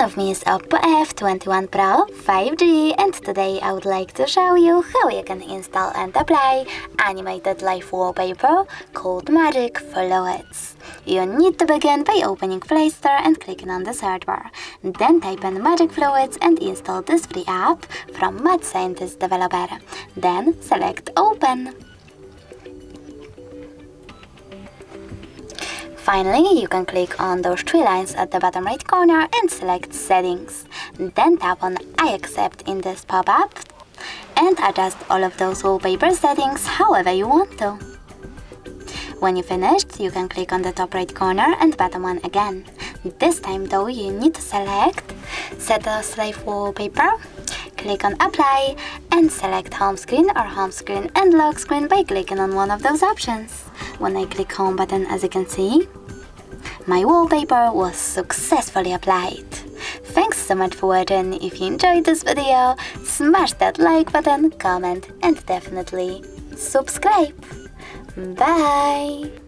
of me is OPPO F21 Pro 5G, and today I would like to show you how you can install and apply animated live wallpaper called Magic Fluids. You need to begin by opening Play Store and clicking on the search bar. Then type in Magic Fluids and install this free app from Mad Scientist developer. Then select Open. Finally, you can click on those three lines at the bottom right corner and select Settings. Then tap on I accept in this pop-up and adjust all of those wallpaper settings however you want to. When you're finished, you can click on the top right corner and bottom one again. This time though, you need to select Set as Live Wallpaper, click on Apply and select Home Screen or Home Screen and Lock Screen by clicking on one of those options. When I click Home button, as you can see, my wallpaper was successfully applied. Thanks so much for watching. If you enjoyed this video, smash that like button, comment and definitely subscribe. Bye!